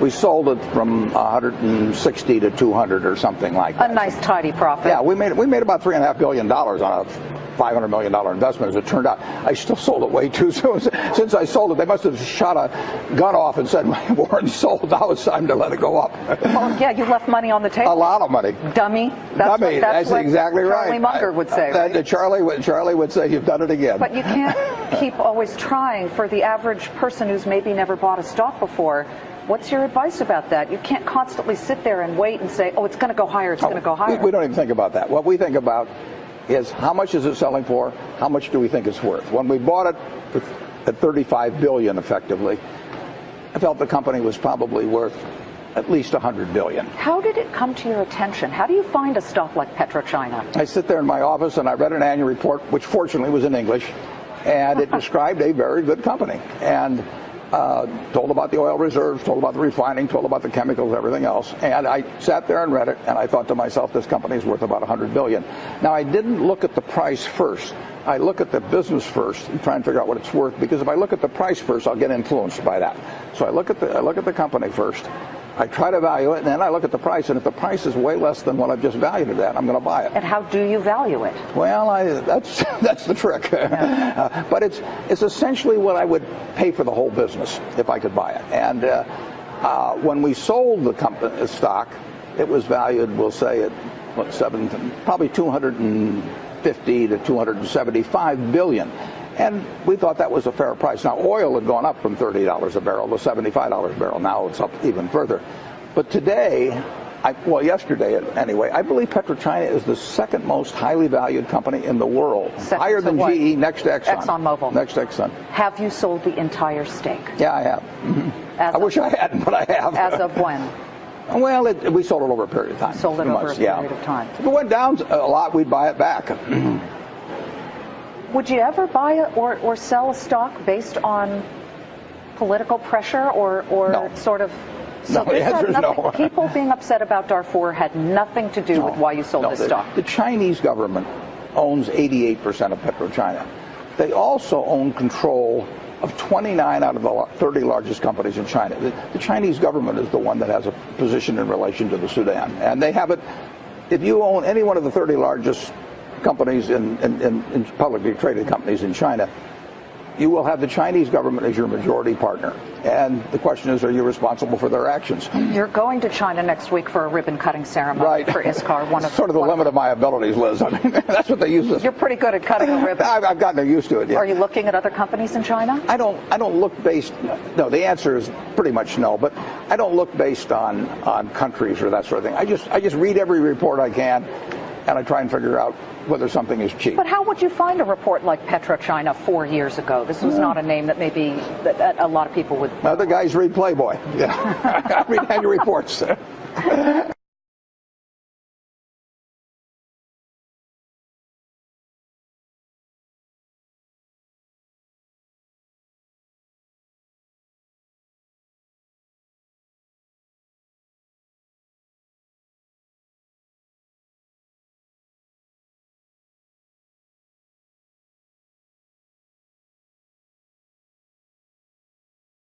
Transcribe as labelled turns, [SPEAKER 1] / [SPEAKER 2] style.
[SPEAKER 1] We sold it from 160 to 200 or something like that.
[SPEAKER 2] A nice tidy profit.
[SPEAKER 1] Yeah, we made about $3.5 billion on a $500 million investment, as it turned out. I still sold it way too soon. Since I sold it, they must have shot a gun off and said, Warren's sold, now it's time to let it go up.
[SPEAKER 2] Well, yeah, you left money on the table.
[SPEAKER 1] A lot of money.
[SPEAKER 2] Dummy.
[SPEAKER 1] That's
[SPEAKER 2] what
[SPEAKER 1] exactly right.
[SPEAKER 2] Charlie Munger would say, right?
[SPEAKER 1] Charlie would say, you've done it again.
[SPEAKER 2] But you can't keep always trying. For the average person who's maybe never bought a stock before, what's your advice about that? You can't constantly sit there and wait and say, oh, it's going to go higher, it's going to go higher.
[SPEAKER 1] We don't even think about that. What we think about is how much is it selling for, how much do we think it's worth. When we bought it at $35 billion effectively, I felt the company was probably worth at least $100 billion.
[SPEAKER 2] How did it come to your attention? How do you find a stock like PetroChina?
[SPEAKER 1] I sit there in my office and I read an annual report, which fortunately was in English, and it described a very good company. And told about the oil reserves, told about the refining, told about the chemicals, everything else. And I sat there and read it, and I thought to myself, this company is worth about $100 billion. Now, I didn't look at the price first. I look at the business first and try and figure out what it's worth, because if I look at the price first, I'll get influenced by that. So I look at the company first. I try to value it, and then I look at the price, and if the price is way less than what I've just valued it at, I'm going to buy it.
[SPEAKER 2] And how do you value it?
[SPEAKER 1] Well, that's the trick. Yeah. But it's essentially what I would pay for the whole business if I could buy it. And when we sold the stock, it was valued, we'll say, at probably 250 to 275 billion. And we thought that was a fair price. Now, oil had gone up from $30 a barrel to $75 a barrel. Now it's up even further. But today, yesterday anyway, I believe PetroChina is the second most highly valued company in the world. Higher than GE, next to Exxon.
[SPEAKER 2] ExxonMobil.
[SPEAKER 1] Next to Exxon.
[SPEAKER 2] Have you sold the entire stake?
[SPEAKER 1] Yeah, I have. Mm-hmm. I wish I hadn't, but I have.
[SPEAKER 2] As of when?
[SPEAKER 1] Well, we sold it over a period of time.
[SPEAKER 2] Sold it over a period of time.
[SPEAKER 1] If it went down a lot, we'd buy it back.
[SPEAKER 2] Would you ever buy or sell a stock based on political pressure or
[SPEAKER 1] no.
[SPEAKER 2] sort of? So
[SPEAKER 1] no, the answer is no.
[SPEAKER 2] People being upset about Darfur had nothing to do with why you sold this stock.
[SPEAKER 1] The Chinese government owns 88% of PetroChina. They also own control of 29 out of the 30 largest companies in China. The Chinese government is the one that has a position in relation to the Sudan. And they have it, if you own any one of the 30 largest companies in publicly traded companies in China, you will have the Chinese government as your majority partner. And the question is, are you responsible for their actions?
[SPEAKER 2] You're going to China next week for a ribbon-cutting ceremony
[SPEAKER 1] right.
[SPEAKER 2] for ISCAR.
[SPEAKER 1] Sort of the limit of my abilities, Liz. I mean, that's what they use this.
[SPEAKER 2] You're pretty good at cutting a ribbon.
[SPEAKER 1] I've gotten used to it, yeah.
[SPEAKER 2] Are you looking at other companies in China?
[SPEAKER 1] I don't look based, no, the answer is pretty much no, but I don't look based on countries or that sort of thing. I just read every report I can, and I try and figure out whether something is cheap.
[SPEAKER 2] But how would you find a report like PetroChina 4 years ago? This was not a name that maybe that a lot of people would.
[SPEAKER 1] Other guys read Playboy. Yeah, I read annual reports.